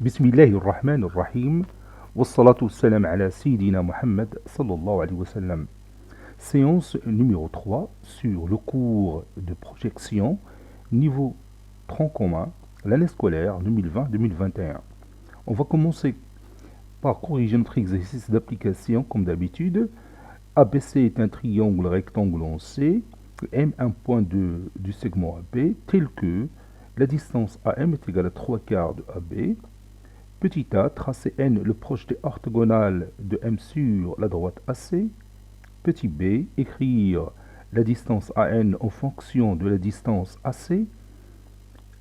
بسم الله الرحمن الرحيم والصلاة والسلام على سيدنا Muhammad sallallahu alayhi wa sallam. Séance numéro 3 sur le cours de projection niveau tronc commun, l'année scolaire 2020-2021. On va commencer par corriger notre exercice d'application comme d'habitude. ABC est un triangle rectangle en C, M un point du segment AB, tel que la distance AM est égale à 3 quarts de AB. Petit a, tracer N le projeté orthogonal de M sur la droite AC. Petit b, écrire la distance AN en fonction de la distance AC. Et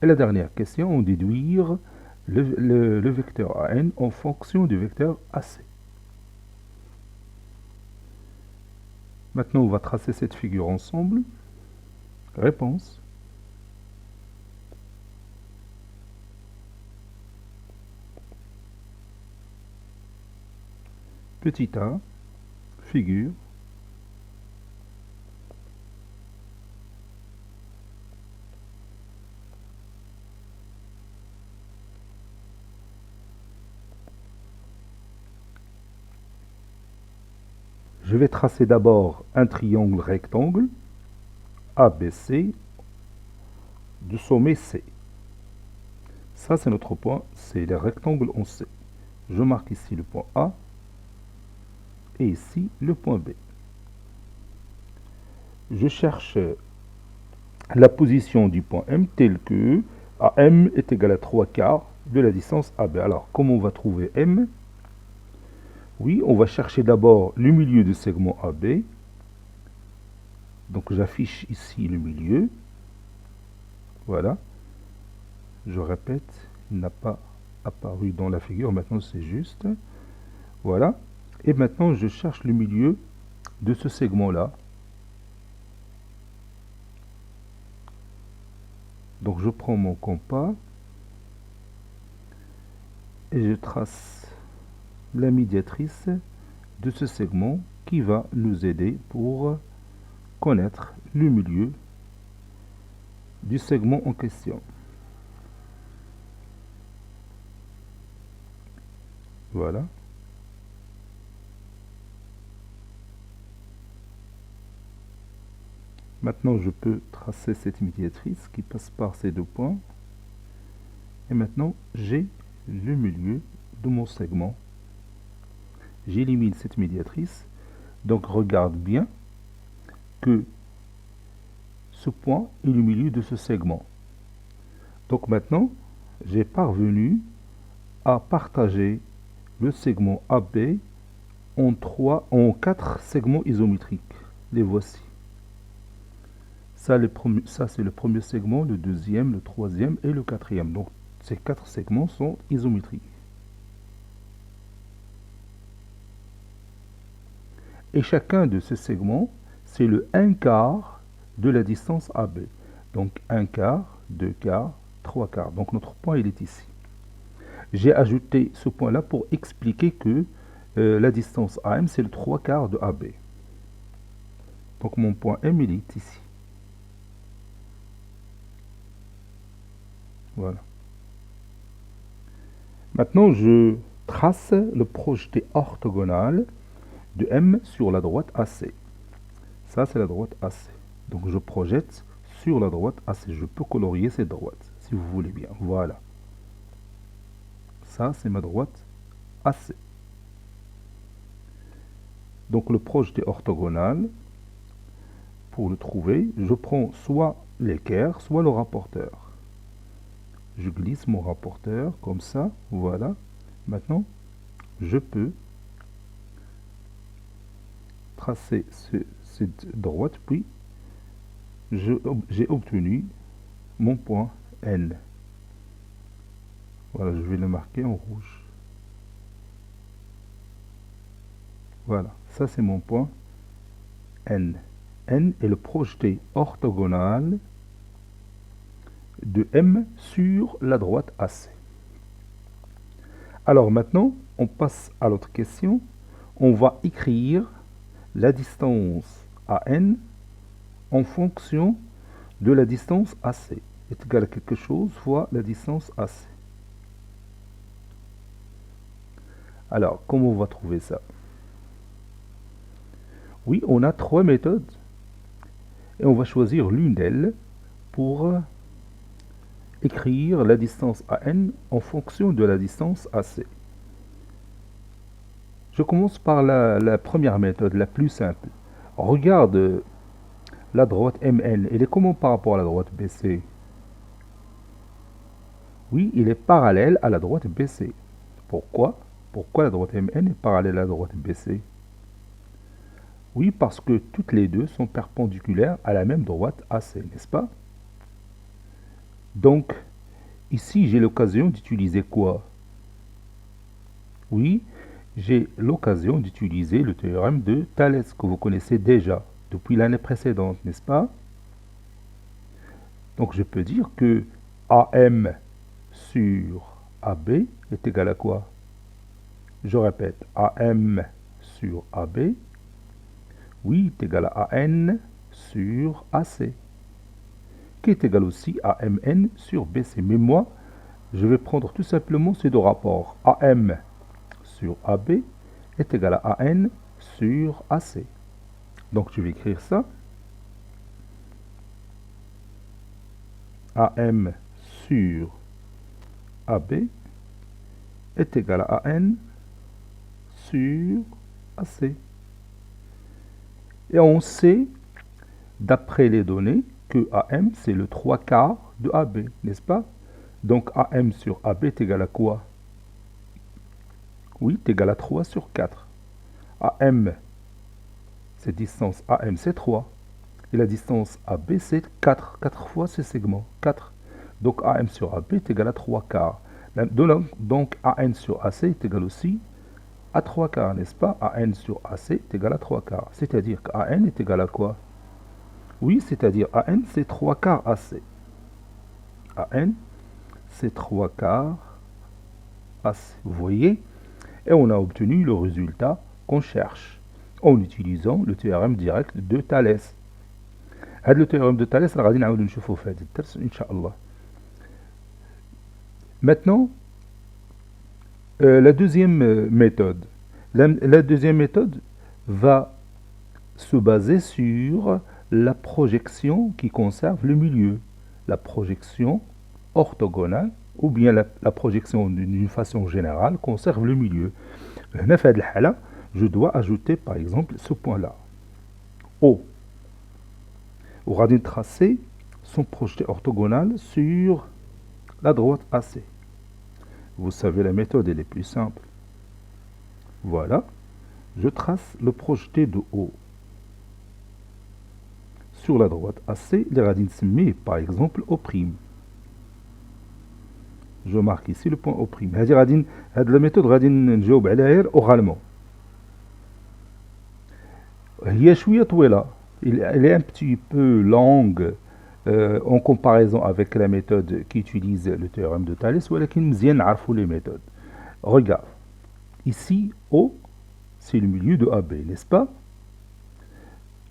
la dernière question, déduire le vecteur AN en fonction du vecteur AC. Maintenant, on va tracer cette figure ensemble. Réponse. Petit a, figure. Je vais tracer d'abord un triangle rectangle ABC du sommet C. Ça, c'est notre point, c'est le rectangle en C. Je marque ici le point A et ici le point B. Je cherche la position du point M telle que AM est égal à 3 quarts de la distance AB. Alors, comment on va trouver M? Oui, on va chercher d'abord le milieu du segment AB. Donc, j'affiche ici le milieu. Voilà. Je répète, il n'a pas apparu dans la figure. Maintenant, c'est juste. Voilà. Et maintenant, je cherche le milieu de ce segment-là. Donc, je prends mon compas et je trace la médiatrice de ce segment qui va nous aider pour connaître le milieu du segment en question. Voilà. Maintenant, je peux tracer cette médiatrice qui passe par ces deux points. Et maintenant, j'ai le milieu de mon segment. J'élimine cette médiatrice. Donc, regarde bien que ce point est le milieu de ce segment. Donc, maintenant, j'ai parvenu à partager le segment AB en 4 segments isométriques. Les voici. Ça, c'est le premier segment, le deuxième, le troisième et le quatrième. Donc, ces 4 segments sont isométriques. Et chacun de ces segments, c'est le 1 quart de la distance AB. Donc, 1 quart, 2 quarts, 3 quarts. Donc, notre point, il est ici. J'ai ajouté ce point-là pour expliquer que la distance AM, c'est le 3 quarts de AB. Donc, mon point M, il est ici. Voilà. Maintenant, je trace le projeté orthogonal de M sur la droite AC. Ça, c'est la droite AC. Donc, je projette sur la droite AC. Je peux colorier cette droite, si vous voulez bien. Voilà. Ça, c'est ma droite AC. Donc, le projeté orthogonal, pour le trouver, je prends soit l'équerre, soit le rapporteur. Je glisse mon rapporteur comme ça, voilà. Maintenant, je peux tracer cette droite, puis j'ai obtenu mon point N. Voilà, je vais le marquer en rouge. Voilà, ça c'est mon point N. N est le projeté orthogonal de M sur la droite AC. Alors maintenant, on passe à l'autre question. On va écrire la distance AN en fonction de la distance AC. Est égal à quelque chose fois la distance AC. Alors, comment on va trouver ça? Oui, on a trois méthodes et on va choisir l'une d'elles pour écrire la distance AN en fonction de la distance AC. Je commence par la première méthode, la plus simple. Regarde la droite MN, elle est comment par rapport à la droite BC? Oui, il est parallèle à la droite BC. Pourquoi? Pourquoi la droite MN est parallèle à la droite BC? Oui, parce que toutes les deux sont perpendiculaires à la même droite AC, n'est-ce pas? Donc, ici, j'ai l'occasion d'utiliser quoi? Oui, j'ai l'occasion d'utiliser le théorème de Thalès, que vous connaissez déjà depuis l'année précédente, n'est-ce pas? Donc, je peux dire que AM sur AB est égal à quoi? Je répète, AM sur AB, oui, est égal à AN sur AC, qui est égal aussi à MN sur BC. Mais moi, je vais prendre tout simplement ces deux rapports. AM sur AB est égal à AN sur AC. Donc, je vais écrire ça. AM sur AB est égal à AN sur AC. Et on sait, d'après les données, que AM, c'est le 3/4 de AB, n'est-ce pas? Donc AM sur AB est égal à quoi? Oui, est égal à 3 sur 4. AM, cette distance AM, c'est 3. Et la distance AB, c'est 4. 4 fois ce segment, 4. Donc AM sur AB est égal à 3/4. Donc AN sur AC est égal aussi à 3/4, n'est-ce pas? AN sur AC est égal à 3/4. C'est-à-dire qu'AN est égal à quoi? Oui, c'est-à-dire AN, c'est 3/4 AC. AN, c'est 3/4 AC. Vous voyez? Et on a obtenu le résultat qu'on cherche en utilisant le théorème direct de Thalès. هذا le théorème de Thalès غادي نعاودو نشوفوه في هذا الدرس إن شاء الله. Maintenant, la deuxième méthode. La deuxième méthode va se baser sur la projection qui conserve le milieu. La projection orthogonale ou bien la projection d'une façon générale conserve le milieu. هنا في هذه الحالة, je dois ajouter par exemple ce point-là. O. On va tracer son projeté orthogonal sur la droite AC. Vous savez, la méthode elle est plus simple. Voilà, je trace le projeté de O sur la droite AC, les radines semées par exemple O'. Je marque ici le point O'. La méthode radine نجاوب عليها oralement. هي شوية طويلة. Elle est un petit peu longue en comparaison avec la méthode qui utilise le théorème de Thalès, ولكن مزيان نعرفوا les méthodes. Regarde, ici O, c'est le milieu de AB, n'est-ce pas?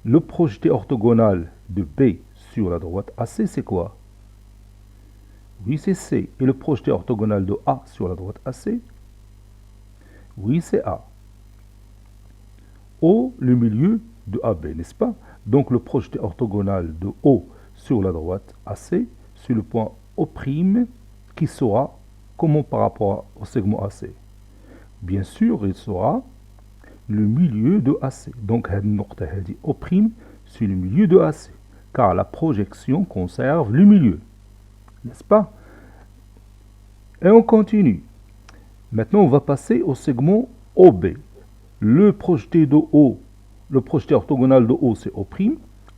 Le projeté orthogonal de B sur la droite AC, c'est quoi? Oui, c'est C. Et le projeté orthogonal de A sur la droite AC? Oui, c'est A. O, le milieu de AB, n'est-ce pas? Donc le projeté orthogonal de O sur la droite AC, c'est le point O' qui sera comment par rapport au segment AC? Bien sûr, il sera le milieu de AC. Donc, O', c'est le milieu de AC, car la projection conserve le milieu. N'est-ce pas? Et on continue. Maintenant, on va passer au segment OB. Le projeté de O, le projeté orthogonal de O, c'est O'.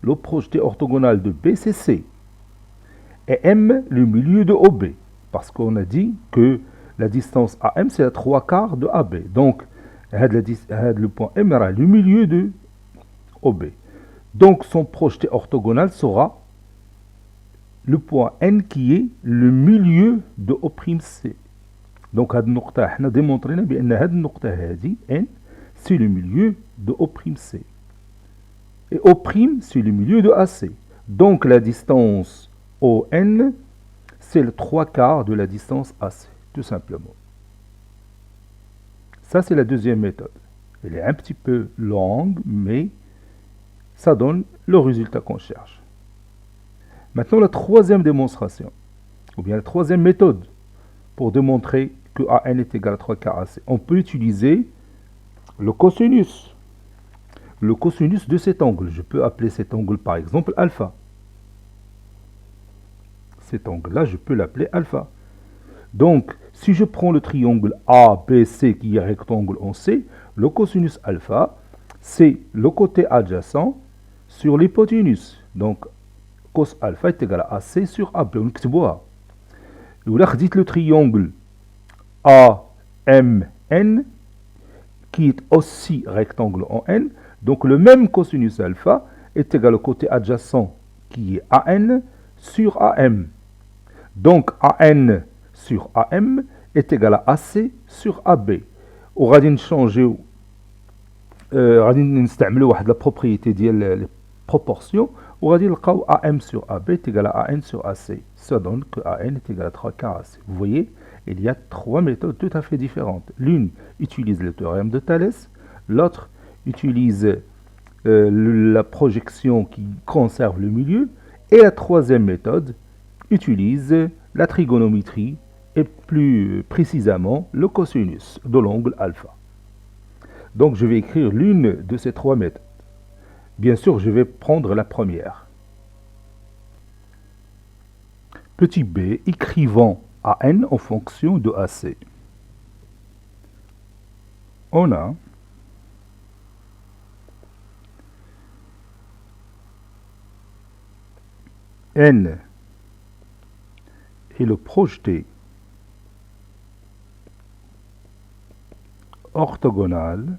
Le projeté orthogonal de B, c'est C. Et M, le milieu de OB. Parce qu'on a dit que la distance AM, c'est la 3/4 de AB. Donc, le point M sera le milieu de OB. Donc, son projeté orthogonal sera le point N qui est le milieu de O'C. Donc, on a démontré que N, c'est le milieu de O'C. Et O', c'est le milieu de AC. Donc, la distance ON, c'est le 3/4 de la distance AC, tout simplement. Ça, c'est la deuxième méthode. Elle est un petit peu longue, mais ça donne le résultat qu'on cherche. Maintenant, la troisième démonstration, ou bien la troisième méthode pour démontrer que AN est égal à 3 quarts AC. On peut utiliser le cosinus. Le cosinus de cet angle. Je peux appeler cet angle par exemple alpha. Cet angle-là, je peux l'appeler alpha. Donc, si je prends le triangle ABC qui est rectangle en C, le cosinus alpha, c'est le côté adjacent sur l'hypoténuse. Donc, cos alpha est égal à AC sur AB. On écrit le triangle AMN qui est aussi rectangle en N. Donc, le même cosinus alpha est égal au côté adjacent qui est AN sur AM. Donc, AN sur AM est égal à AC sur AB. وغادي نشونجيو غادي نستعملوا واحد لا بروبريتي ديال لي بروبورسيون وغادي نلقاو AM sur AB est égal à AN sur AC. Ça donne que AN est égal à 3 quarts AC. Vous voyez, il y a trois méthodes tout à fait différentes. L'une utilise le théorème de Thalès, l'autre utilise la projection qui conserve le milieu, et la troisième méthode utilise la trigonométrie et plus précisément le cosinus de l'angle alpha. Donc je vais écrire l'une de ces trois méthodes. Bien sûr, je vais prendre la première. Petit b, écrivant AN en fonction de AC. On a N et le projeté orthogonal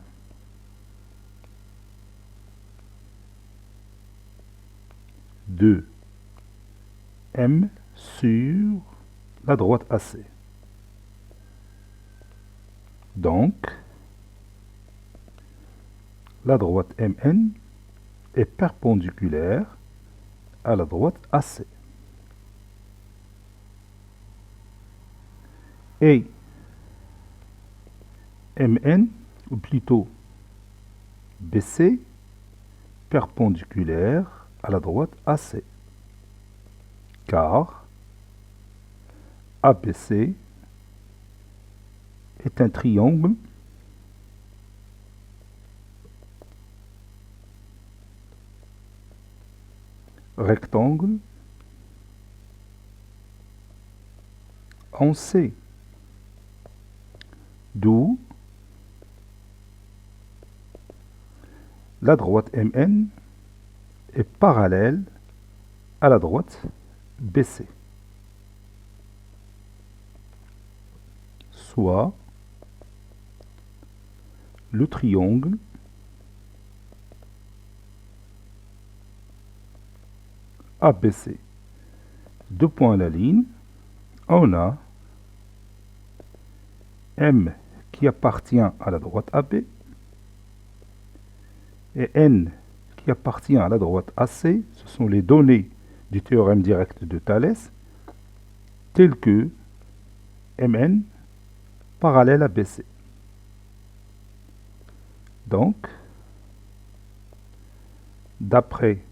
de M sur la droite AC. Donc, la droite MN est perpendiculaire à la droite AC. Et MN, ou plutôt BC, perpendiculaire à la droite AC. Car ABC est un triangle rectangle en C. D'où la droite MN est parallèle à la droite BC. Soit le triangle ABC. Deux points à la ligne, on a M qui appartient à la droite AB et N qui appartient à la droite AC. Ce sont les données du théorème direct de Thalès, telles que Mn parallèle à BC. Donc, d'après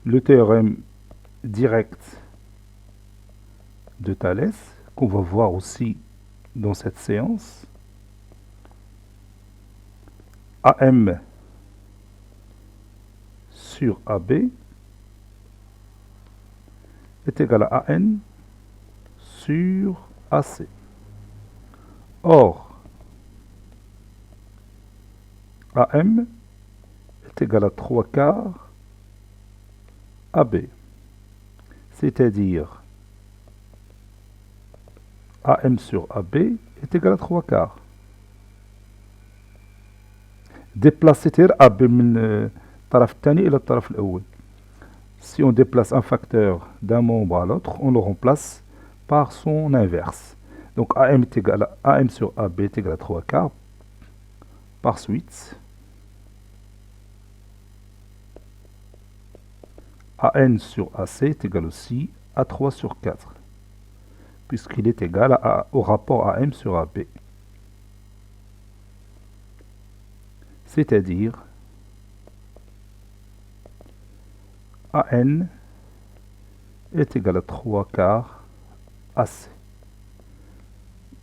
le théorème direct de Thalès, qu'on va voir aussi dans cette séance, AM sur AB est égal à AN sur AC. Or, AM est égal à 3 quarts AB, c'est-à-dire AM sur AB est égal à 3 quarts. Déplacer AB من الطرف الثاني إلى الطرف الأول. Si on déplace un facteur d'un membre à l'autre, on le remplace par son inverse. Donc AM est égal à AM sur AB est égal à 3 quarts. Par suite, AN sur AC est égal aussi à 3 sur 4. puisqu'il est égal au rapport AM sur AB. C'est-à-dire AN est égal à 3 quarts AC.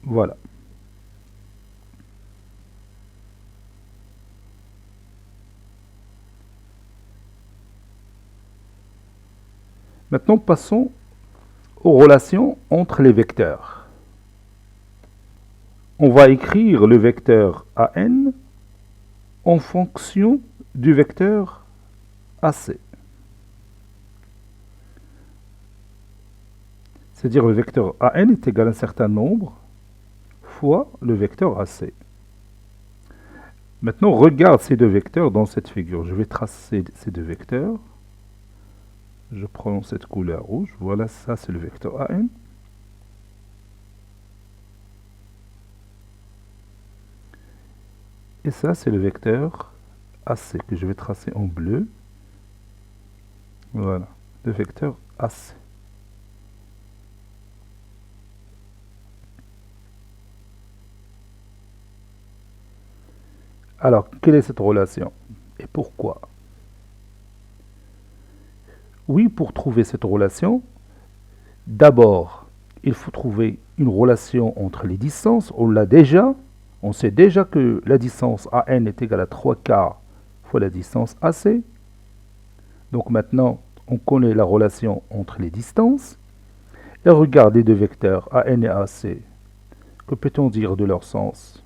Voilà. Maintenant, passons aux relations entre les vecteurs. On va écrire le vecteur AN en fonction du vecteur AC. C'est-à-dire le vecteur AN est égal à un certain nombre fois le vecteur AC. Maintenant, regarde ces deux vecteurs dans cette figure. Je vais tracer ces deux vecteurs. Je prends cette couleur rouge. Voilà, ça c'est le vecteur AN. Et ça c'est le vecteur AC que je vais tracer en bleu. Voilà, le vecteur AC. Alors, quelle est cette relation et pourquoi? Oui, pour trouver cette relation, d'abord, il faut trouver une relation entre les distances. On l'a déjà. On sait déjà que la distance AN est égale à 3 quarts fois la distance AC. Donc maintenant, on connaît la relation entre les distances. Et regarde les deux vecteurs AN et AC. Que peut-on dire de leur sens?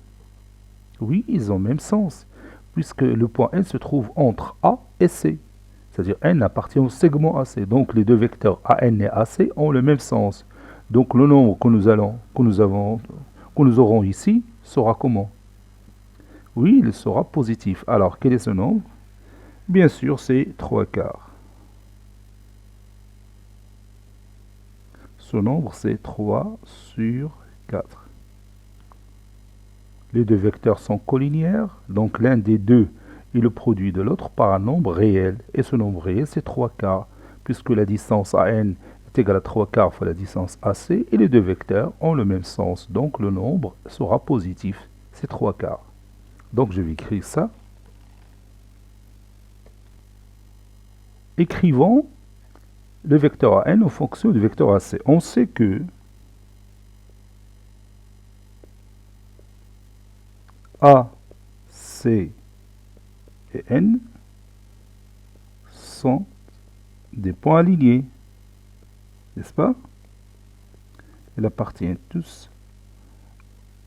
Oui, ils ont le même sens, puisque le point N se trouve entre A et C. C'est-à-dire N appartient au segment AC. Donc les deux vecteurs AN et AC ont le même sens. Donc le nombre que nous aurons ici sera comment? Oui, il sera positif. Alors quel est ce nombre? Bien sûr, c'est 3 quarts. Ce nombre, c'est 3 sur 4. Les deux vecteurs sont collinéaires, donc l'un des deux est le produit de l'autre par un nombre réel. Et ce nombre réel, c'est 3 quarts, puisque la distance AN est égale à 3 quarts fois la distance AC, et les deux vecteurs ont le même sens. Donc le nombre sera positif, c'est 3 quarts. Donc je vais écrire ça. Écrivons le vecteur AN en fonction du vecteur AC. On sait que A, C et N sont des points alignés, n'est-ce pas? Ils appartiennent tous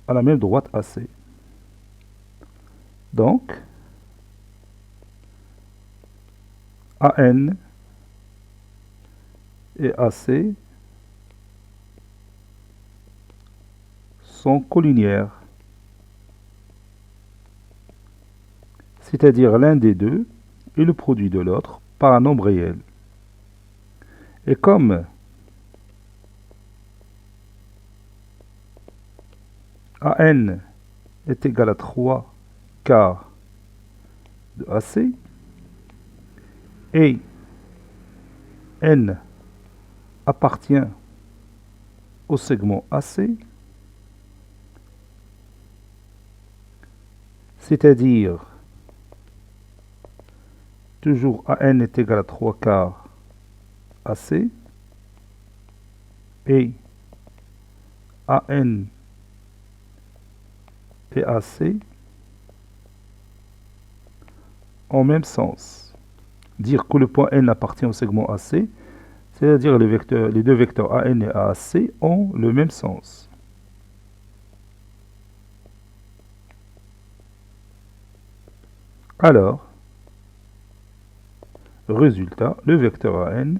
à la même droite AC. Donc, AN et AC sont collinéaires. C'est-à-dire l'un des deux est le produit de l'autre par un nombre réel. Et comme AN est égal à 3 quarts de AC et N appartient au segment AC, c'est-à-dire toujours AN est égal à 3 quarts AC et AN et AC en même sens. Dire que le point N appartient au segment AC, c'est-à-dire les deux vecteurs AN et AC ont le même sens. Alors, résultat, le vecteur AN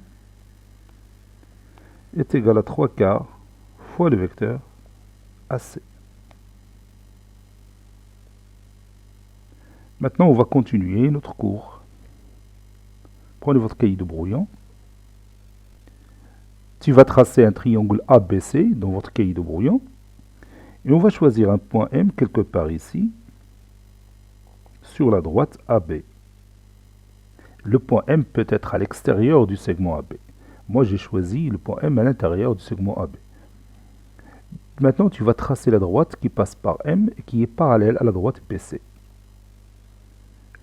est égal à 3 quarts fois le vecteur AC. Maintenant, on va continuer notre cours. Prenez votre cahier de brouillon. Tu vas tracer un triangle ABC dans votre cahier de brouillon. Et on va choisir un point M quelque part ici, sur la droite AB. Le point M peut être à l'extérieur du segment AB. Moi, j'ai choisi le point M à l'intérieur du segment AB. Maintenant, tu vas tracer la droite qui passe par M et qui est parallèle à la droite BC.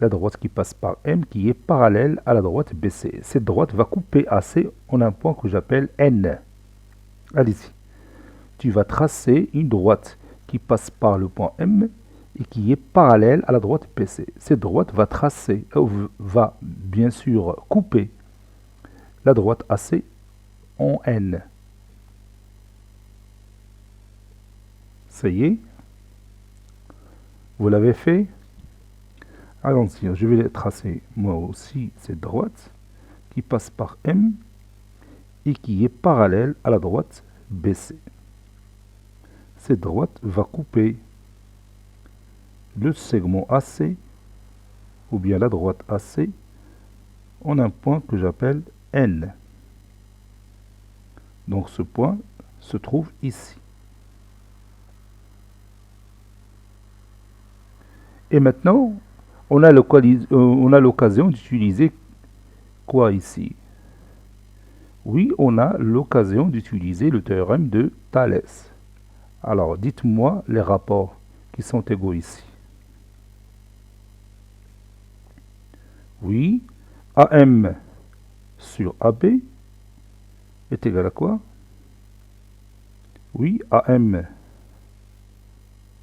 La droite qui passe par M qui est parallèle à la droite BC. Cette droite va couper AC en un point que j'appelle N. Allez-y. Tu vas tracer une droite qui passe par le point M et qui est parallèle à la droite BC. Cette droite va tracer, va bien sûr couper la droite AC en N. Ça y est, vous l'avez fait. Allons-y, je vais tracer moi aussi cette droite qui passe par M et qui est parallèle à la droite BC. Cette droite va couper le segment AC ou bien la droite AC en un point que j'appelle N. Donc ce point se trouve ici. Et maintenant, on a l'occasion d'utiliser quoi ici? Oui, on a l'occasion d'utiliser le théorème de Thalès. Alors, dites-moi les rapports qui sont égaux ici. Oui, AM sur AB est égal à quoi? Oui, AM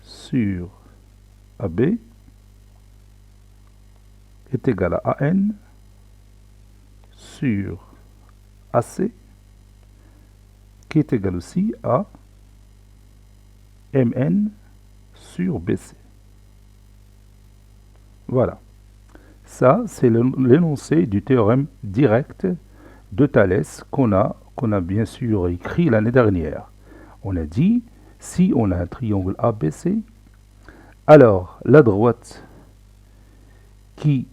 sur AB est égal à AN sur AC qui est égal aussi à MN sur BC. Voilà. Ça, c'est l'énoncé du théorème direct de Thalès qu'on a bien sûr écrit l'année dernière. On a dit, si on a un triangle ABC, alors la droite qui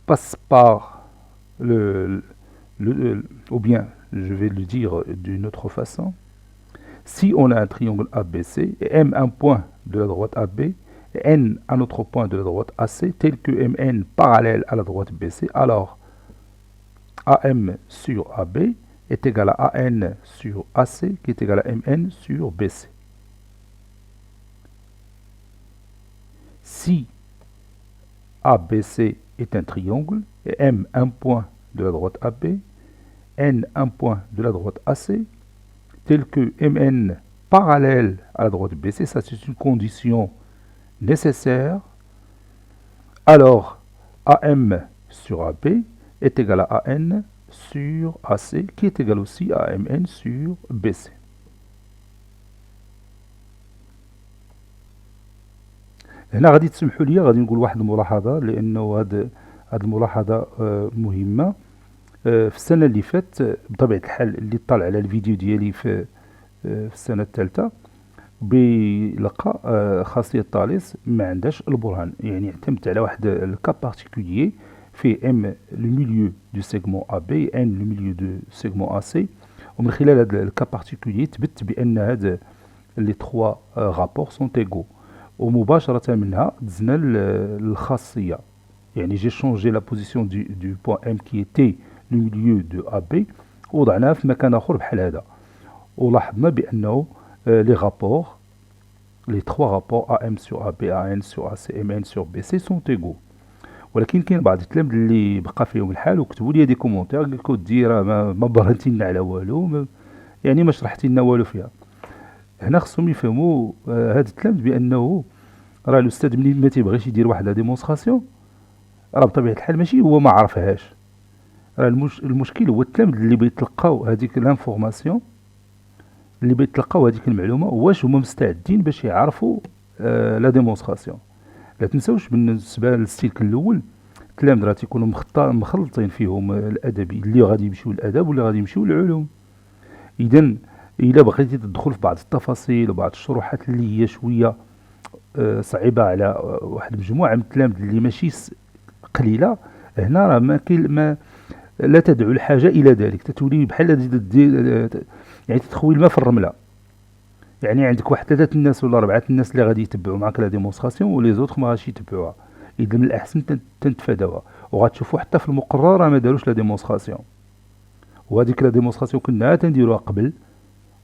passe par ou bien, je vais le dire d'une autre façon, si on a un triangle ABC et M un point de la droite AB et N un autre point de la droite AC, tel que MN parallèle à la droite BC, alors AM sur AB est égal à AN sur AC qui est égal à MN sur BC. Si ABC est un triangle et M un point de la droite AB, N un point de la droite AC, tel que MN parallèle à la droite BC, ça c'est une condition nécessaire, alors AM sur AB est égal à AN sur AC qui est égal aussi à MN sur BC. هنا غادي تسمحوا لي غادي نقول واحد الملاحظه لانه هاد الملاحظه مهمه. في السنه اللي فات بطبيعه الحال اللي طلع على الفيديو ديالي في السنه الثالثه بلقى خاصيه تاليس ما عندهاش البرهان، يعني اعتمدت على واحد الكا بارتيكولير في ام لو ميليو دو سيغمون ا بي ان لو ميليو دو سيغمون ا سي، ومن خلال هذا الكا بارتيكولير تبت بان هاد لي 3 رابور سون ايغو، ومباشرة منها دزنا للخاصية، يعني جي شونجي لا بوزيسيون دو بوان ام كي ايتي لو ميليو دو ا بي ووضعناها في مكان اخر بحال هذا، ولاحظنا بانه لي رابور لي 3 رابور ا ام سور ا بي ا ان سور ا سي ام ان سور بي سي سون ايغو. ولكن كاين بعض التلاميذ اللي بقى فيهم الحال وكتبوا لي دي كومونتير قال لكم دي راه ما برهنتي لنا على والو، يعني ما شرحتي لنا والو فيها. هنا خصهم يفهموا هاد التلاميذ بانه راه الاستاذ ملي ما تيبغيش يدير واحد لا ديمونستراسيون راه بطبيعه الحال ماشي هو ما عرفهاش، راه المشكل هو التلاميذ اللي بيتلقاو هذيك لانفورماسيون، اللي بيتلقاو هذيك المعلومه واش هما مستعدين باش يعرفوا لا ديمونستراسيون. لا تنساوش بالنسبه للسيكل الاول التلاميذ راه تيكونوا مخلطين فيهم الادبي اللي غادي يمشيو للادب واللي غادي يمشيو للعلوم. اذا الا بغيتي تدخل في بعض التفاصيل وبعض الشروحات اللي هي شويه صعيبه على واحد المجموعه من التلاميذ اللي ماشي قليله، هنا راه ما لا تدعو الحاجه الى ذلك، تتولي بحال يعني تتخوي الماء في الرمله، يعني عندك واحد 3 الناس ولا 4 الناس اللي غادي يتبعوا معاك لا ديمونستراسيون ولي زوطخ ما غاديش يتبعوها. اذا من الاحسن تنتفاداوها، وغتشوفوا حتى في المقرر راه ما داروش لا ديمونستراسيون، وهذيك لا ديمونستراسيون كنا تنديروها قبل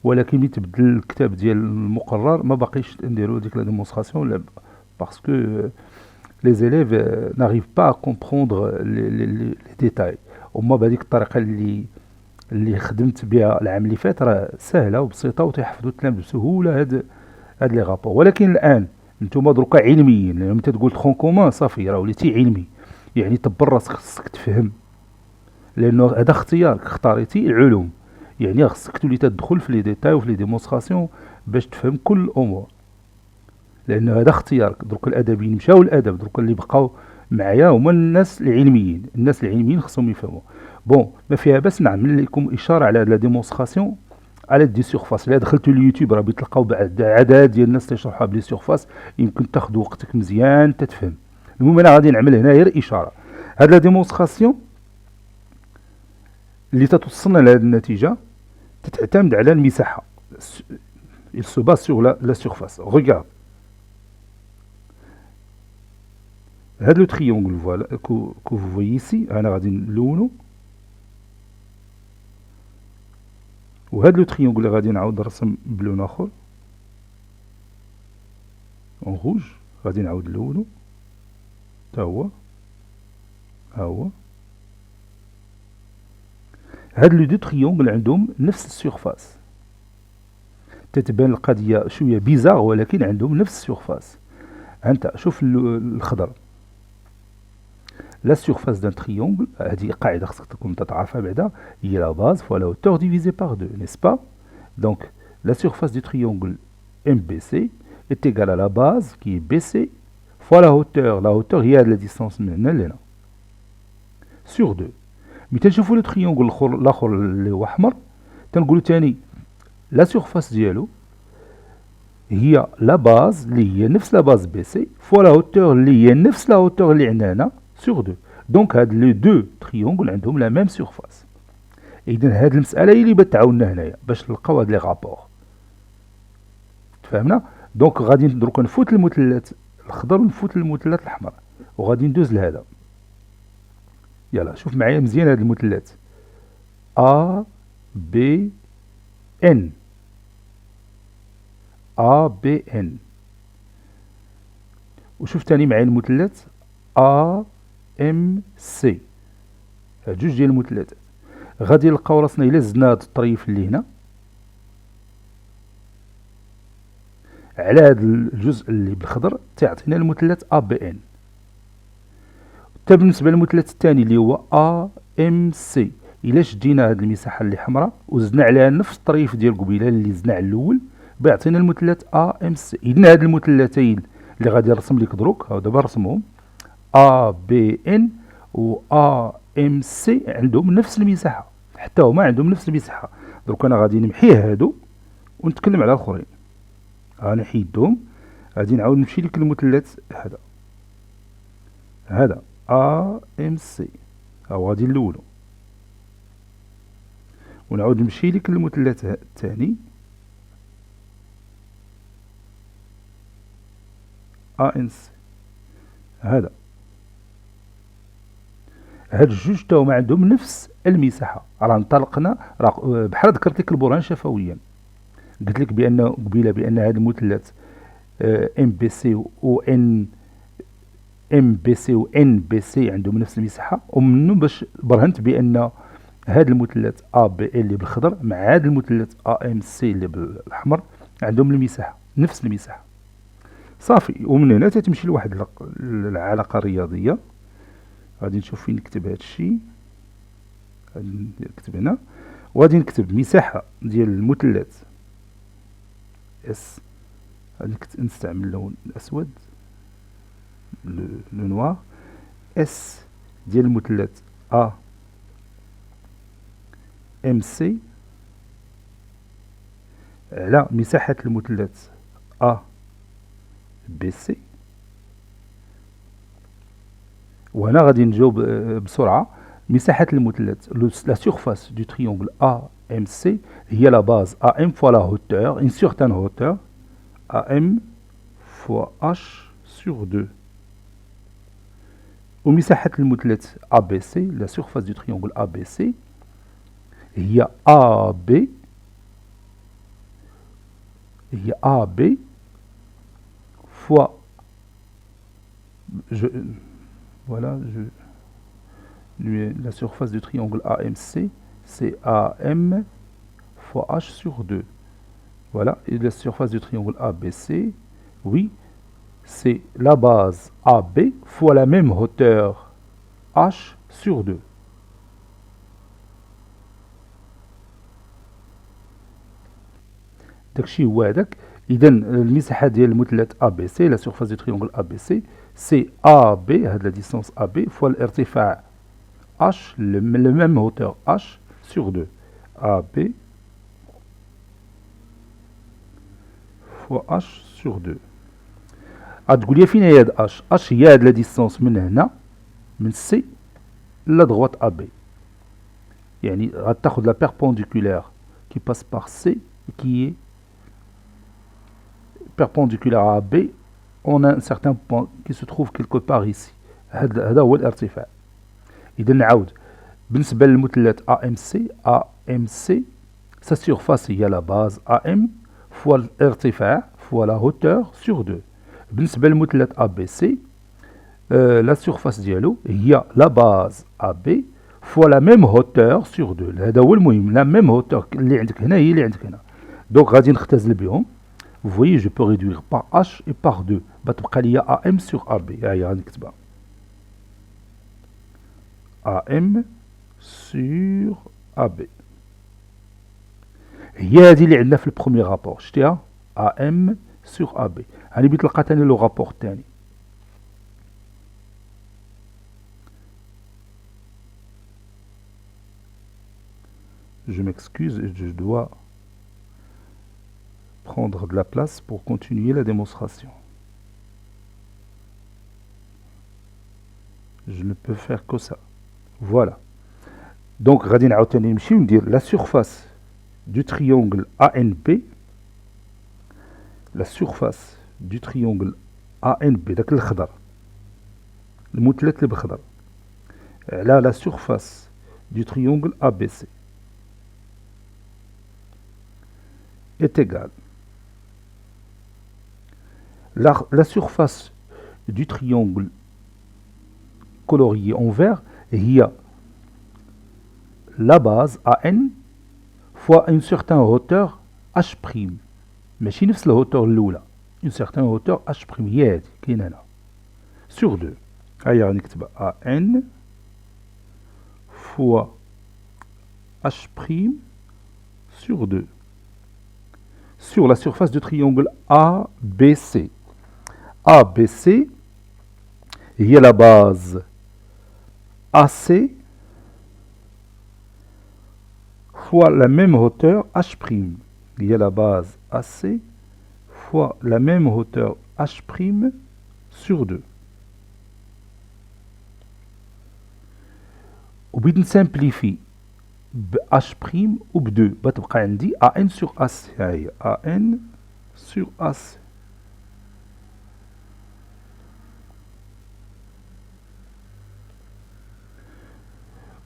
ولكن ملي تبدل الكتاب ديال المقرر ما باقيش نديرو ديك لا ديمونستراسيون باسكو لي زيليف ناريف با كومبروندر لي ديتاي. وما بهذيك الطريقه اللي خدمت بها العام اللي فات راه سهله وبسيطه وتيحفظوا التلاميذ بسهوله هاد لي غابور. ولكن الان نتوما دروكا علميين، لان انت تقول تخون كومان صافي راه وليتي علمي، يعني تبر راسك خصك تفهم، لانه هذا اختيارك، اختاريتي العلوم، يعني خصك تولي تدخل في لي ديتاي وفي لي ديمونستراسيون باش تفهم كل الامور، لان هذا اختيارك. دروك الادبيين مشاو الادب، دروك اللي بقاو معايا هما الناس العلميين. الناس العلميين خصهم يفهموا. بون ما فيها باس نعمل لكم اشاره على لا ديمونستراسيون على دي سيرفاس. الا دخلتوا اليوتيوب راه بتلقاو بعد عدد ديال الناس تيشرحوها بلي سيرفاس، يمكن تاخذ وقتك مزيان تتفهم. المهم انا غادي نعمل هنا غير اشاره. هاد لا ديمونستراسيون اللي تتوصلنا لهاد النتيجه تتعتمد على المساحه. il se base sur la surface. Regarde. هاد لو تريونغل فوالا كو فو فويي سي، انا غادي نلونو، وهاد لو تريونغل اللي غادي نعاود نرسم بلون اخر اون روج، غادي نعاود نلونو تا هو، ها هو. هاد لو دو تريونغل عندهم نفس السيرفاس، تتبان القضيه شويه بيزار ولكن عندهم نفس السيرفاس. انت شوف الخضر، la surface d'un triangle, هذه قاعدة خصك تكون تعرفها بعدا، هي la base fois la hauteur divisée par 2, n'est-ce pas? Donc la surface du triangle MBC est égale à la base qui est BC fois la hauteur. La hauteur هي la distance من هنا لهنا sur 2. ملي تنشوفو لو تريونغل الاخر اللي هو احمر تنقولو تاني la surface ديالو هي لا باز اللي هي نفس لا باز BC fois la hauteur اللي هي نفس la hauteur اللي عندنا هنا sur 2. دونك هاد لي دو تريونغل عندهم لا ميم سيرفاس. اذا هاد المساله هي اللي بتعاوننا هنايا باش نلقاو هاد لي رابور. تفهمنا؟ دونك غادي دروك نفوت المثلث الخضر ونفوت المثلث الاحمر وغادي ندوز لهذا. يلا شوف معايا مزيان هاد المثلث ا بي ان، ا بي ان. وشوف تاني معايا المثلث ا ام سي، جوج ديال المثلثات. غادي نلقاو راسنا الا زدنا هاد الطريف اللي هنا على هاد الجزء اللي بالخضر تيعطينا المثلث ا بي ان. حتى بالنسبه للمثلث الثاني اللي هو ا ام سي، الا شدينا هاد المساحه اللي حمراء وزدنا عليها نفس الطريف ديال قبيله اللي زدنا على الاول بيعطينا المثلث ا ام سي. اذا هاد المثلثين اللي غادي نرسم لك دروك، ها دابا نرسمهم، ا بي ان و ا ام سي عندهم نفس المساحه، حتى هما عندهم نفس المساحه. دروك انا غادي نمحيه هادو ونتكلم على الاخرين. انا حيدهم، غادي نعاود نمشي لك المثلث هذا ا ام سي، ها هو غادي نلولو ونعاود نمشي لك المثلث الثاني ا ان سي. هذا هاد الجوج تا هما عندهم نفس المساحه. راه انطلقنا، راه بحال ذكرت لك البرهان شفويا، قلت لك بان قبيله بان هذا المثلث ام بي سي و ان ام بي سي و ان بي سي عندهم نفس المساحه، ومنه باش برهنت بان هذا المثلث ا بي اللي بالخضر مع هذا المثلث ا ام سي اللي بالاحمر عندهم المساحه نفس المساحه صافي. ومن هنا تتمشي لواحد العلاقه الرياضيه. غادي نشوف فين نكتب هذا الشيء، غادي نكتب هنا وغادي نكتب مساحه ديال المثلث اس، غادي نستعمل اللون الاسود لو نوار، اس ديال المثلث ا ام سي على مساحه المثلث ا بي سي. وهنا غادي نجاوب بسرعه. مساحه المثلث لا سيرفاس دو تريونغل ا ام سي هي لا باز ا ام فوا لا هوتور ان سيغتان هوتور ا ام فوا اش سور 2. ومساحه المثلث ا بي سي لا سيرفاس دو تريونغل ا بي سي هي ا بي هي AB fois voilà, la surface du triangle AMC, c'est AM fois H sur 2. Voilà, et la surface du triangle ABC, oui, c'est la base AB fois la même hauteur H sur 2. داكشي هو هذاك. إذا المساحة ديال المثلث ABC, la surface du triangle ABC, c'est AB, هاد la distance AB, fois l'ارتفاع H, le même hauteur H sur 2. AB fois H sur 2. غتقول لي فين هي هاد H؟ H هي هاد لا ديستونس من هنا من C لا droite AB. يعني غتاخد la perpendiculaire qui passe par C qui est perpendiculaire à AB. On a un certain point qui se trouve quelque part ici. هذا هو الارتفاع. إذا نعاود بالنسبة للمثلث AMC sa surface هي la base AM fois l'ارتفاع fois la hauteur sur 2. بالنسبة للمثلث ABC la surface ديالو هي la base AB fois la même hauteur sur 2. هذا هو المهم، la même hauteur اللي عندك هنا هي اللي عندك هنا. دونك غادي نختزل بهم. Vous voyez, je peux réduire par H et par 2. غتبقى ليا AM sur AB. هاهي غنكتبها. AM sur AB. هي هذه اللي عندنا في البروميير رابور، شتيها؟ AM sur AB. هاني بغيت نلقى ثاني لو رابور الثاني. Je m'excuse, je dois prendre de la place pour continuer la démonstration. Je ne peux faire que ça. Voilà. Donc, غادي نعاود ثاني نمشي وندير la surface du triangle ANB. La surface du triangle ANB داك الخضر، المثلث اللي بخضر، على la surface du triangle ABC est égale. La surface du triangle colorié en vert هي la base AN fois une certaine hauteur H'. ماشي نفس الهوتور الأولى، une certaine hauteur H'، هي هادي كاينة هنا sur 2. هيا غنكتبها AN fois H' sur 2 sur la surface du triangle ABC. ABC هي la base AC fois la même hauteur H'. Il y a la base AC fois la même hauteur H' sur 2. وبغيت نسامبليفي ب H' و ب 2 بتبقى عندي AN sur AC. ها هي AN sur AC.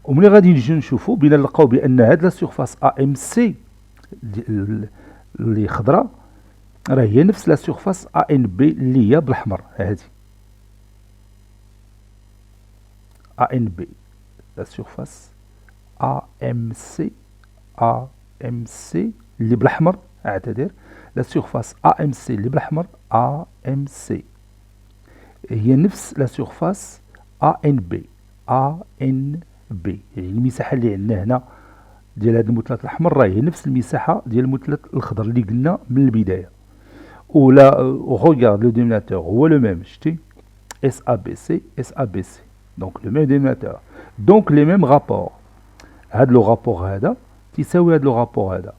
وملي غادي نجيو نشوفو بينا نلقاو بان هاد لا سيرفاس AMC اللي خضراء راه هي نفس لا سيرفاس ANB اللي هي بالاحمر. هادي ANB لا سيرفاس AMC اللي بالاحمر، اعتذر، لا سيرفاس AMC اللي بالاحمر AMC هي نفس لا سيرفاس ANB يعني المساحة اللي عندنا هنا ديال هذا المثلث الأحمر راهي نفس المساحة ديال المثلث الخضر اللي قلنا من البداية. ولا regarde le dénominateur هو لو ميم، شتي SABC دونك لو ميم dénominateur دونك لي ميم رابور. هاد لو رابور هذا تيساوي هاد لو رابور هذا.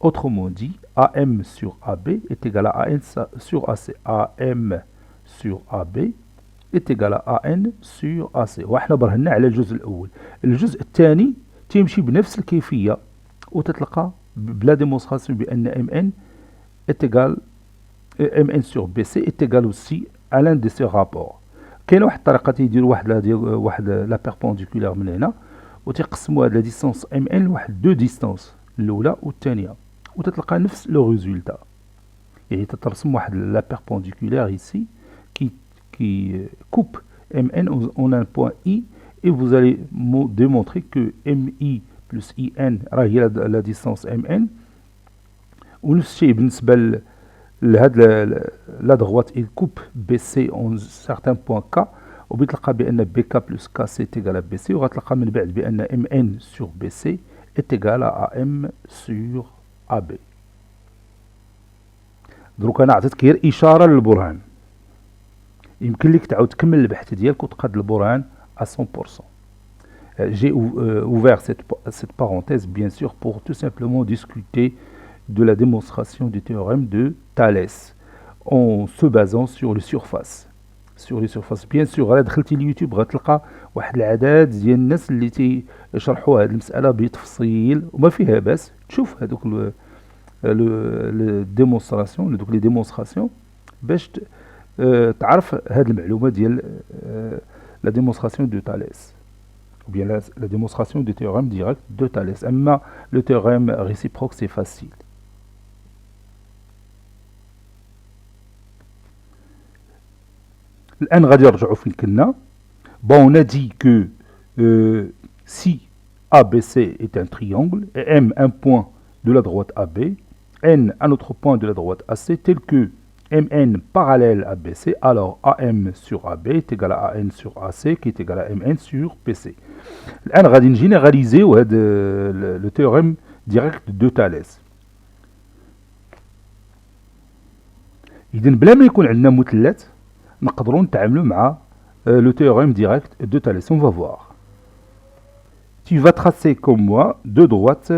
autrement dit AM sur AB est égal à AN sur AC. AM sur AB est égal à AN sur AC. وحنا برهنا على الجزء الأول. الجزء الثاني تيمشي بنفس الكيفية وتتلقى بلا ديمونستراسيون بأن MN est égal MN sur BC est égal aussi à l'un de ces rapports. كاينه واحد الطريقة تيديروا واحد لا بيربونديكولار من هنا وتيقسموا هاد لا ديستانس MN لواحد دو ديستانس الأولى والثانية وتتلقى نفس لو ريزولتا. Et تترسم واحد la perpendiculaire ici qui coupe MN en un point I, et vous allez démontrer que MI plus IN هي la distance MN. ونفس الشيء بالنسبة لهاد la droite il coupe BC en certain point K، وبتلقى بأن BK plus KC est égal à BC، وغتلقى من بعد بأن MN sur BC est égal à AM sur AB. دروك أنا عطيتك غير إشارة للبرهان، يمكن لك تعاود تكمل البحث ديالك وتقاد البرهان à 100%. J'ai ouvert cette parenthèse bien sûr pour tout simplement discuter de la démonstration du théorème de Thalès en se basant sur les surfaces. Sur les surfaces bien sûr. غادا دخلتي اليوتيوب غتلقى واحد العدد ديال الناس اللي تيشرحوا هذه المسألة بتفصيل وما فيها باس. تشوف هذوك الديمونستراسيون دوك لي ديمونستراسيون باش تعرف هذه المعلومة ديال la démonstration de Thalès, ou bien la démonstration du théorème direct de Thalès. أما le théorème réciproque c'est facile. الآن غادي نرجعوا فين كنا. Bon, on a dit que si ABC est un triangle et M un point de la droite AB, N un autre point de la droite AC, tel que MN parallèle à BC, alors AM sur AB est égal à AN sur AC qui est égal à MN sur BC. الآن غادي نجينيراليزيو هذا le théorème direct de Thalès. إذن بلا ما يكون عندنا مثلث نقدروا نتعاملوا مع le théorème direct de Thalès. On va voir. Tu vas tracer comme moi deux droites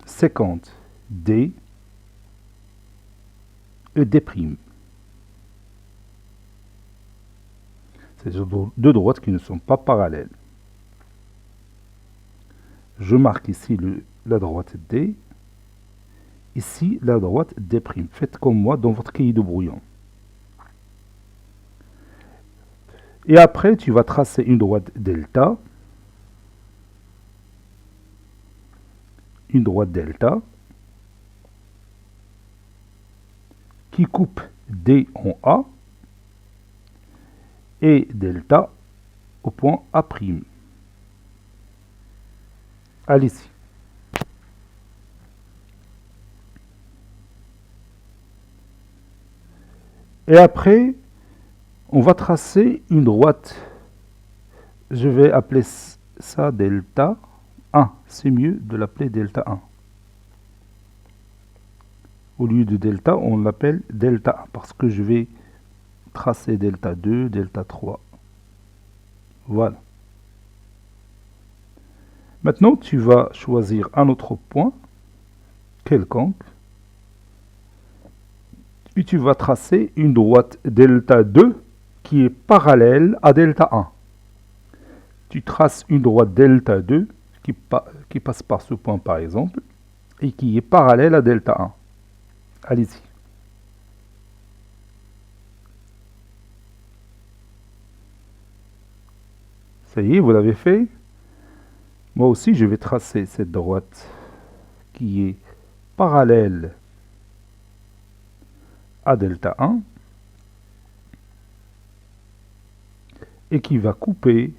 séquentes D et D'. C'est deux droites qui ne sont pas parallèles. Je marque ici la droite D, ici la droite D'. Faites comme moi dans votre cahier de brouillon. Et après, tu vas tracer une droite delta, qui coupe D en A et delta au point A'. Allez-y. Et après, on va tracer une droite. Je vais appeler ça delta 1. C'est mieux de l'appeler delta 1. Au lieu de delta, on l'appelle delta 1 parce que je vais tracer delta 2, delta 3. Voilà. Maintenant, tu vas choisir un autre point quelconque et tu vas tracer une droite delta 2 qui est parallèle à delta 1. Tu traces une droite delta 2 qui passe par ce point par exemple et qui est parallèle à delta 1. Allez-y. Ça y est, vous l'avez fait. Moi aussi, je vais tracer cette droite qui est parallèle à delta 1 et qui va couper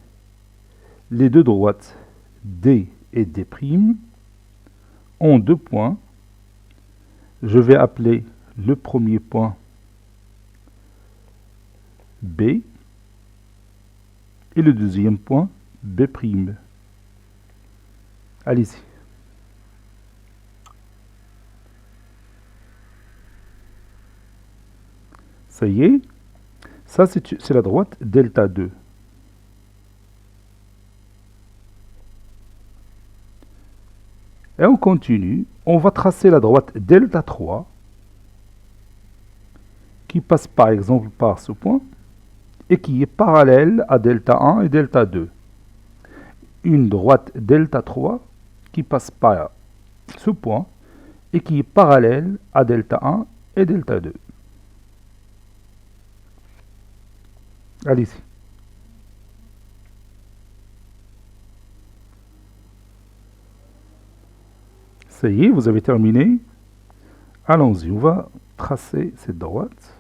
les deux droites D et D' en deux points. Je vais appeler le premier point B et le deuxième point B'. Allez-y. Ça y est, ça c'est la droite delta 2. Et on continue, on va tracer la droite delta 3 qui passe par exemple par ce point et qui est parallèle à delta 1 et delta 2. Une droite delta 3 qui passe par ce point et qui est parallèle à delta 1 et delta 2. Allez-y. Ça y est, vous avez terminé. Allons-y, on va tracer cette droite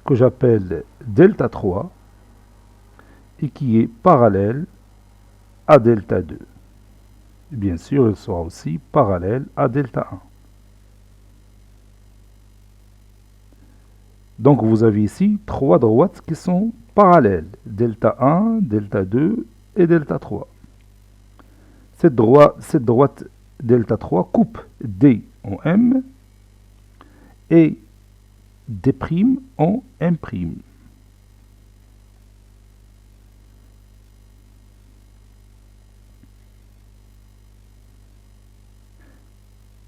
que j'appelle delta 3 et qui est parallèle à delta 2. Bien sûr, elle sera aussi parallèle à delta 1. Donc vous avez ici trois droites qui sont parallèles, delta 1, delta 2 et delta 3. Cette droite delta 3 coupe D en M et D' en M'.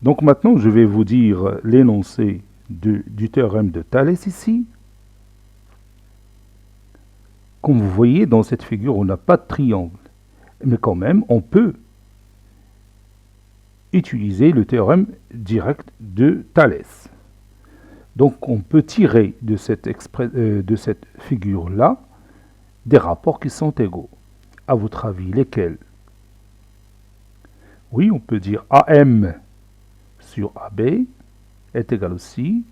Donc maintenant, je vais vous dire l'énoncé du théorème de Thalès ici. Comme vous voyez, dans cette figure, on n'a pas de triangle. Mais quand même, on peut utiliser le théorème direct de Thalès. Donc on peut tirer de cette figure-là des rapports qui sont égaux. À votre avis, lesquels? Oui, on peut dire AM sur AB est égal aussi,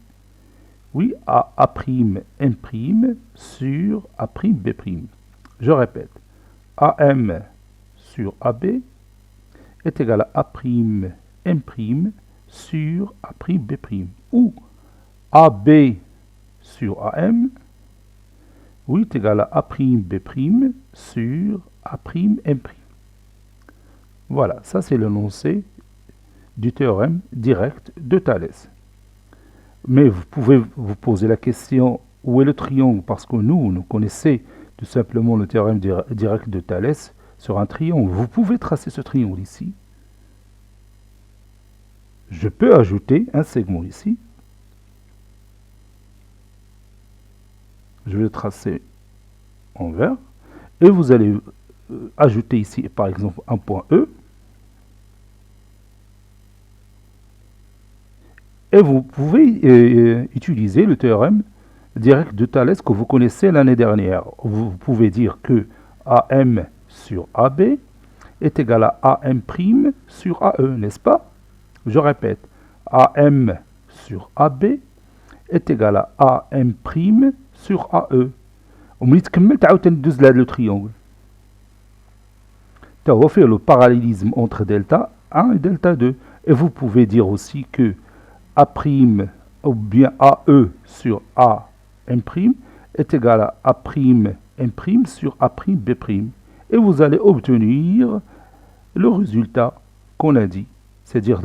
oui, à A'M' sur A'B'. Je répète, AM sur AB est égal à A'M' sur A'B'. Ou AB sur AM, oui, est égal à A'B' sur A'M'. Voilà, ça c'est l'énoncé du théorème direct de Thalès. Mais vous pouvez vous poser la question, où est le triangle? Parce que nous connaissons tout simplement le théorème direct de Thalès sur un triangle. Vous pouvez tracer ce triangle ici. Je peux ajouter un segment ici. Je vais le tracer en vert. Et vous allez ajouter ici, par exemple, un point E. Et vous pouvez utiliser le théorème direct de Thalès que vous connaissez l'année dernière. Vous pouvez dire que AM sur AB est égal à AM' sur AE, n'est-ce pas? Je répète, AM sur AB est égal à AM' sur AE. وملي تكمل تعاود تندوز لهذا le triangle. Tu vas faire le parallélisme entre delta 1 et delta 2. Et vous pouvez dire aussi que A' ou bien AE sur A'M' est égal à A'M' sur A'B'. Et vous allez obtenir le résultat qu'on a dit. C'est-à-dire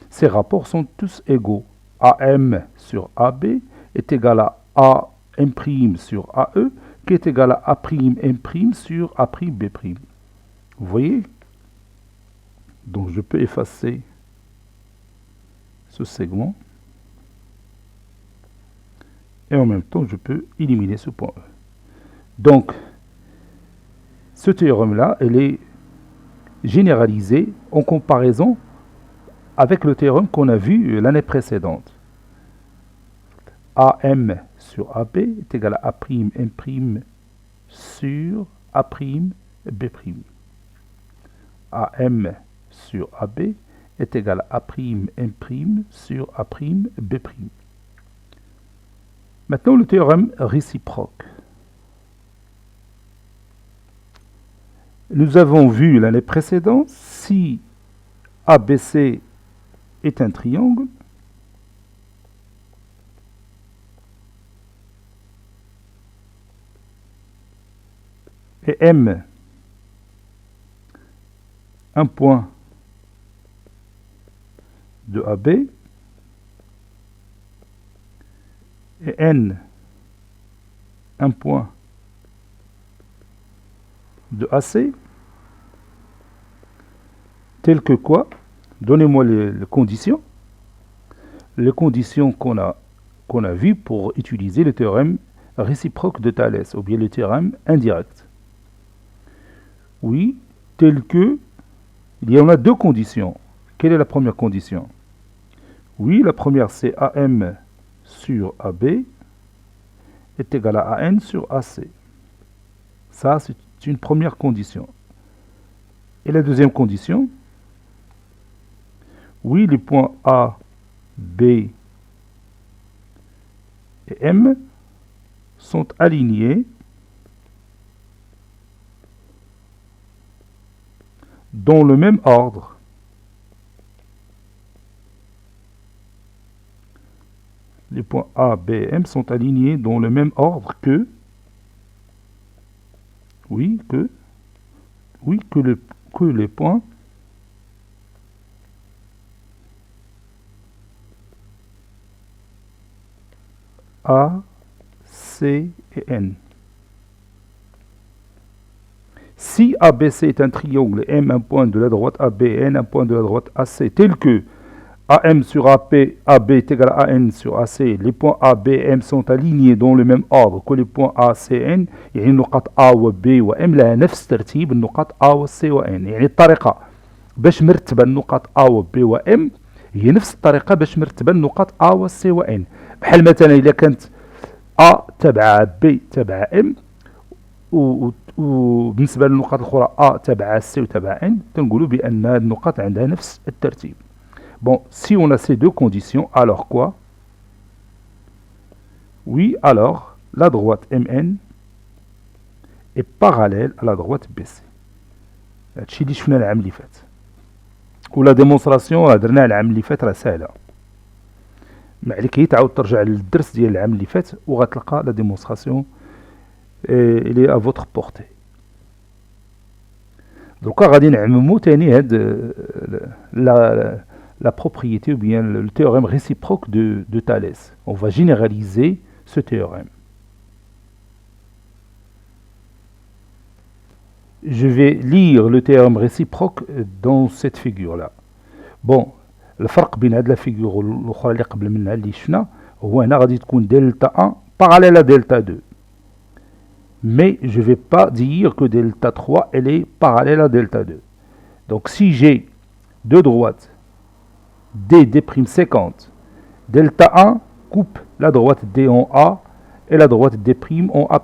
ces rapports sont tous égaux. AM sur AB est égal à A'M' sur AE qui est égal à A'M' sur A'B'. Vous voyez? Donc je peux effacer ce segment et en même temps je peux éliminer ce point E. Donc ce théorème-là, elle est généralisé en comparaison avec le théorème qu'on a vu l'année précédente. AM sur AB est égal à A'M' sur A'B'. AM sur AB est égal à A'M' sur A'B'. Maintenant, le théorème réciproque. Nous avons vu l'année précédente, si ABC est un triangle, et M un point de AB, et N un point de AC, tel que quoi? Donnez-moi les conditions. Les conditions qu'on a vues pour utiliser le théorème réciproque de Thalès, ou bien le théorème indirect. Oui, tel que, il y en a deux conditions. Quelle est la première condition? Oui, la première c'est AM sur AB est égal à AN sur AC. Ça, c'est une première condition. Et la deuxième condition, Oui, les points A, B et M sont alignés dans le même ordre. Les points A, B et M sont alignés dans le même ordre que, que les points A, C et N. Si ABC est un triangle, M un point de la droite AB, N un point de la droite AC, tel que AM sur AP, AB est égal à AN sur AC, les points A, B, M sont alignés dans le même ordre que les points A, C, N، يعني النقاط A و B و M لها نفس ترتيب النقاط A و C و N، يعني الطريقة باش مرتبة النقاط A و B و M هي نفس الطريقة باش مرتبة النقاط A و C و N. بحال مثلا إذا كانت A تبع B تبع M وبالنسبة للنقاط الأخرى A تبع C وتبع N تنقولوا بأن النقاط عندها نفس الترتيب. Bon, si on a ces deux conditions, alors quoi? Oui, alors la droite MN est parallèle à la droite BC. هادشي اللي شفنا العام اللي فات. ولا ديمونستراسيون راه درناها العام اللي فات راه ساهله. ما عليك هي تعاود ترجع للدرس ديال العام اللي فات وغتلقى لا ديمونستراسيون اللي ا فوتر بورتي. دوكا غادي نعممو تاني هاد la propriété ou bien le théorème réciproque de Thalès. On va généraliser ce théorème. Je vais lire le théorème réciproque dans cette figure-là. Bon, الفرق بين هاد la figure والأخرى اللي قبل منها اللي شفنا هو هنا غادي تكون delta 1 parallèle à delta 2. Mais je ne vais pas dire que delta 3 elle est parallèle à delta 2. Donc si j'ai deux droites D'50. Delta 1 coupe la droite D en A et la droite D' en A'.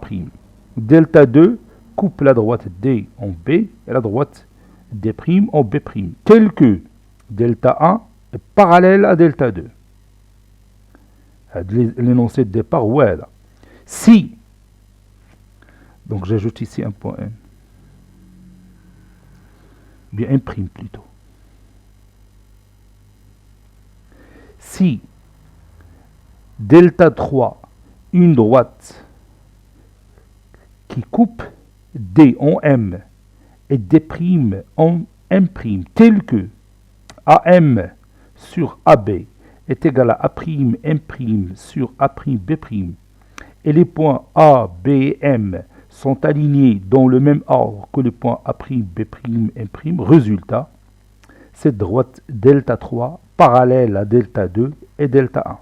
Delta 2 coupe la droite D en B et la droite D' en B'. Tel que delta 1 est parallèle à delta 2. L'énoncé de départ, voilà. Si, donc j'ajoute ici un point N, bien un prime plutôt. Si delta 3, une droite qui coupe D en M et D' en M', tel que AM sur AB est égal à A'M' sur A'B', et les points A, B et M sont alignés dans le même ordre que les points A'B', M', résultat, cette droite delta 3 parallèle à delta 2 et delta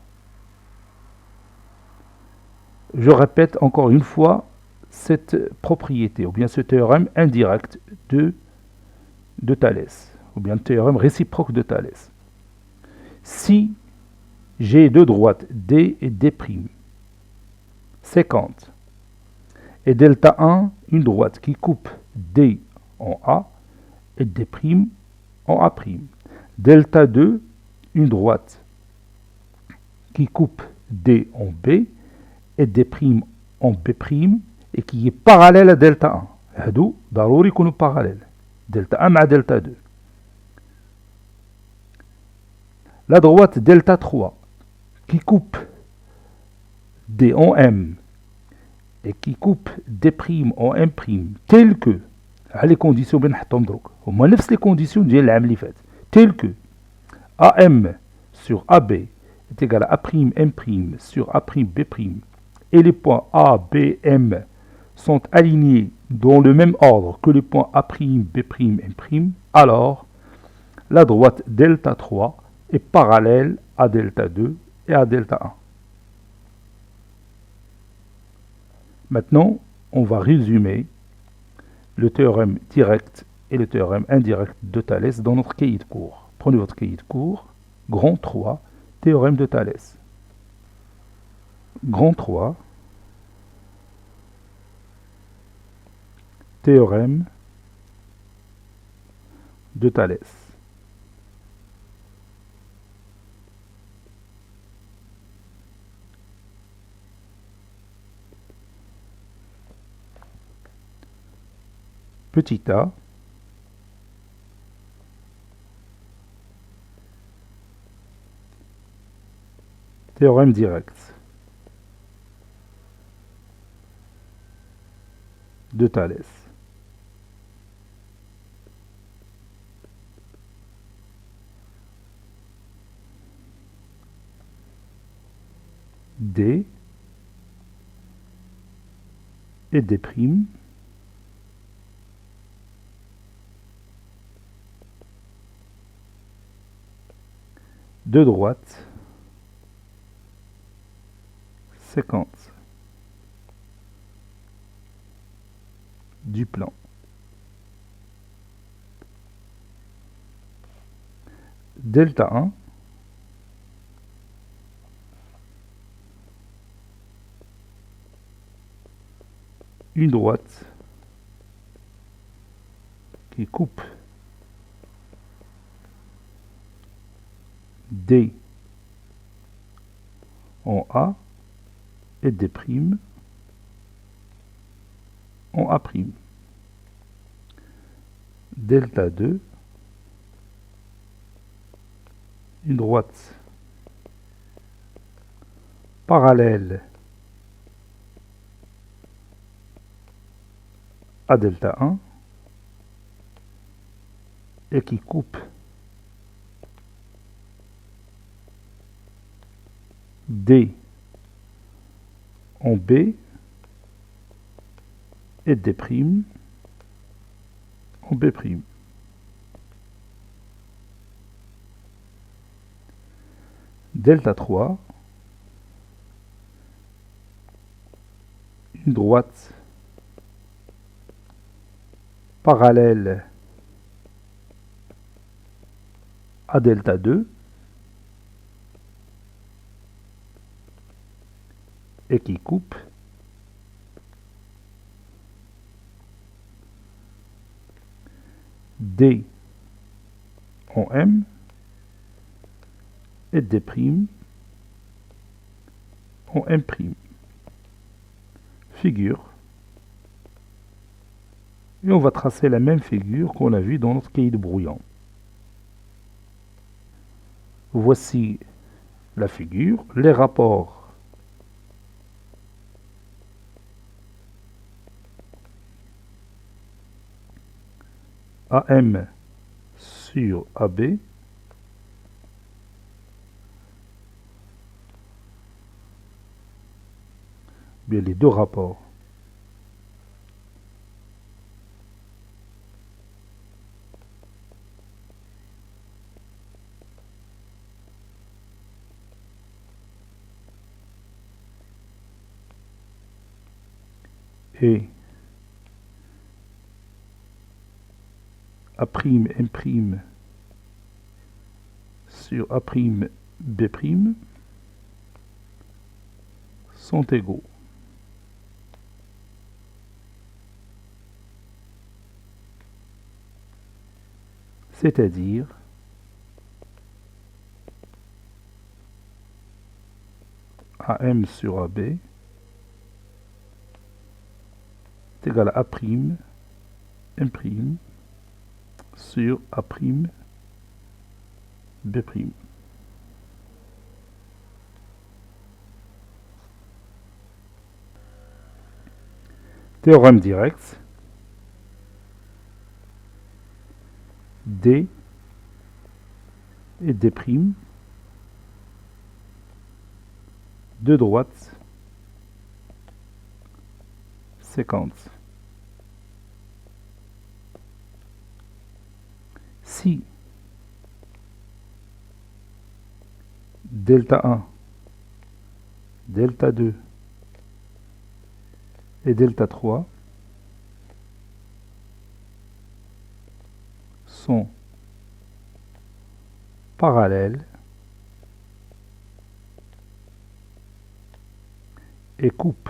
1. Je répète encore une fois cette propriété, ou bien ce théorème indirect de Thalès, ou bien le théorème réciproque de Thalès. Si j'ai deux droites D et D', 50, et delta 1, une droite qui coupe D en A et D' en A'. Delta 2, une droite qui coupe D en B et D' en B' et qui est parallèle à delta 1. هادو ضروري يكونوا parallèles. Delta 1 مع delta 2. La droite delta 3 qui coupe D en M et qui coupe D' en M', tel que les conditions اللي نحطهم دروك هما نفس les conditions ديال العام اللي فات, tel que AM sur AB est égal à A'M' sur A'B', et les points A, B, M sont alignés dans le même ordre que les points A'B', M', alors la droite delta 3 est parallèle à delta 2 et à delta 1. Maintenant, on va résumer le théorème direct et le théorème indirect de Thalès dans notre cahier de cours. Prenez votre cahier de cours, grand 3, théorème de Thalès. Grand 3, théorème de Thalès. petit a, théorème direct de Thalès. D et D', de droite, séquence du plan. Delta 1, une droite qui coupe D en A et D' en A'. Delta 2, une droite parallèle à delta 1 et qui coupe D en B et D' en B'. Delta 3, une droite parallèle à delta 2 et qui coupe D en M et D' en M'. Figure. Et on va tracer la même figure qu'on a vue dans notre cahier de brouillon. Voici la figure, les rapports AM sur AB bien les deux rapports et A'M' sur A'B' sont égaux. C'est-à-dire AM sur AB est égal à A'M' sur A'B'. Théorème direct. D et D', de droite, séquence. Si delta 1, delta 2 et delta 3 sont parallèles et coupent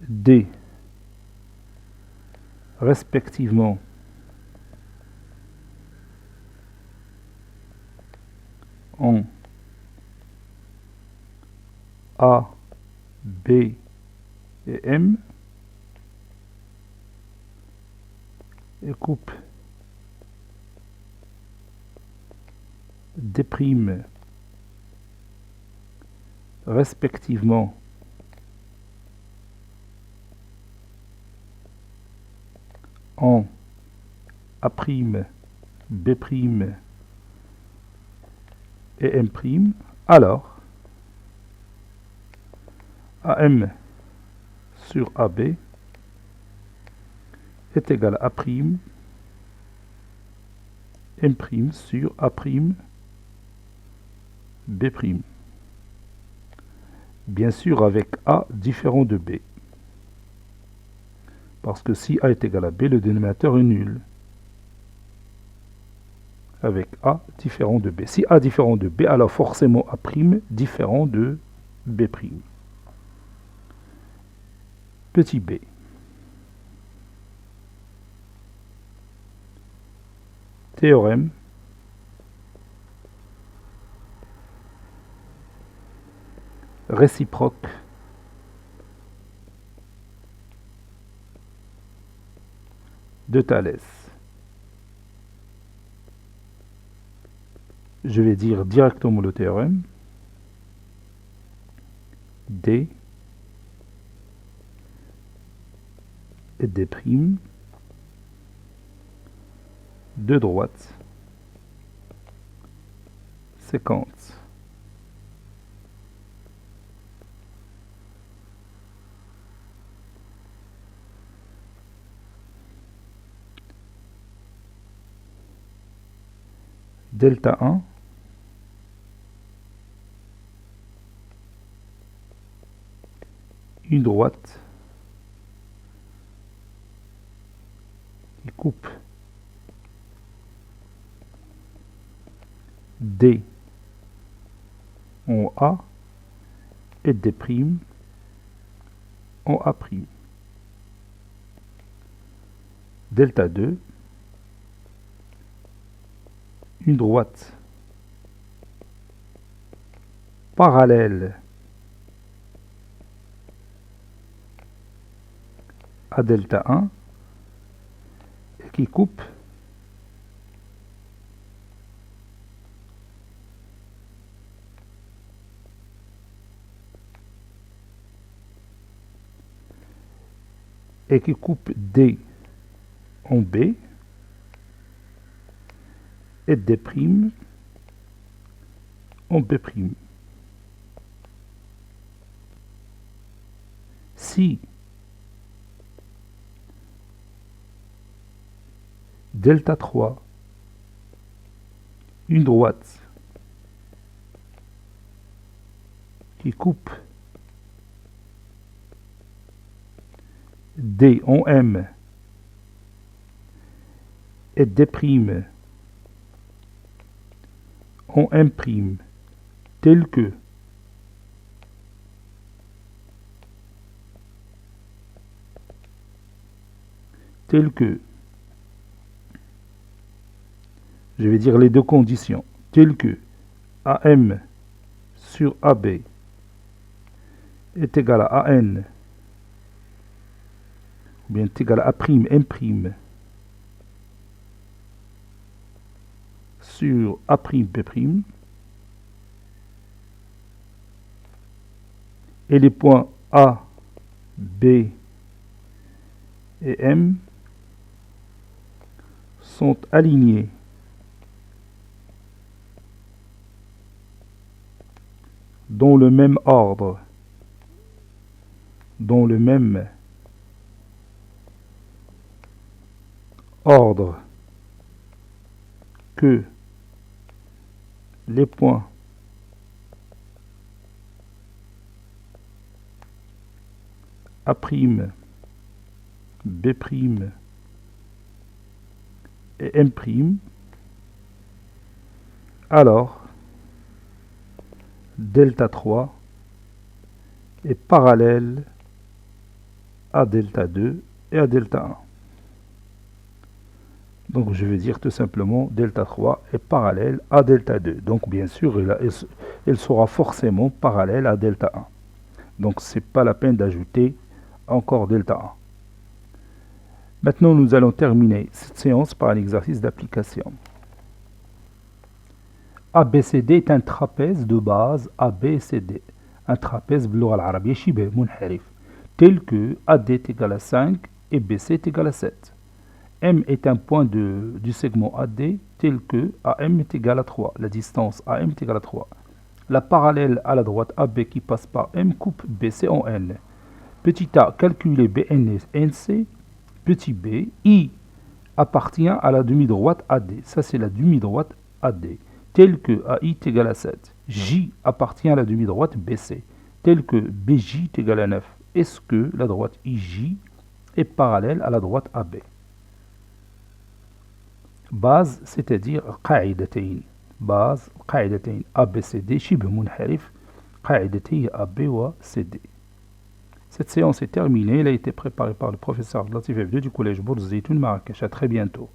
D respectivement en A, B et M et coupe D' respectivement en A', B' et M', alors AM sur AB est égal à A', M' sur A', B'. Bien sûr avec A différent de B. Parce que si A est égal à B, le dénominateur est nul. Avec A différent de B. Si A différent de B, alors forcément A' différent de B'. Petit b. Théorème réciproque de Thalès. Je vais dire directement le théorème. D et D' de droite séquence. Delta 1 une droite qui coupe D en A et D' en A'. Delta 2 une droite parallèle à delta 1 et qui coupe D en B et D' en B'. Si delta 3 une droite qui coupe D en M et D' en M', tel que je vais dire les deux conditions, telles que AM sur AB est égal à AN, ou bien est égal à A'M' sur A'B', et les points A, B et M sont alignés dans le même ordre, que les points A', B' et M', alors delta 3 est parallèle à delta 2 et à delta 1. Donc je vais dire tout simplement delta 3 est parallèle à delta 2. Donc bien sûr, elle sera forcément parallèle à delta 1. Donc c'est pas la peine d'ajouter encore delta 1. Maintenant, nous allons terminer cette séance par un exercice d'application. ABCD est un trapèze de base ABCD. Un trapèze باللغة العربية شبه منحرف tel que AD est égal à 5 et BC est égal à 7. M est un point du segment AD tel que AM est égal à 3. La distance AM est égale à 3. La parallèle à la droite AB qui passe par M coupe BC en N. Petit a, calculer BN et NC. Petit b, I appartient à la demi-droite AD. Ça, c'est la demi-droite AD. Tel que AI est égal à 7. J appartient à la demi-droite BC. Tel que BJ est égal à 9. Est-ce que la droite IJ est parallèle à la droite AB? Base, c'est-à-dire قاعدتين. Base, قاعدتين ABCD شبه منحرف قاعدتي AB و CD. Cette séance est terminée. Elle a été préparée par le professeur Latif F2 du collège Bourz Zitoun Marrakech. À très bientôt.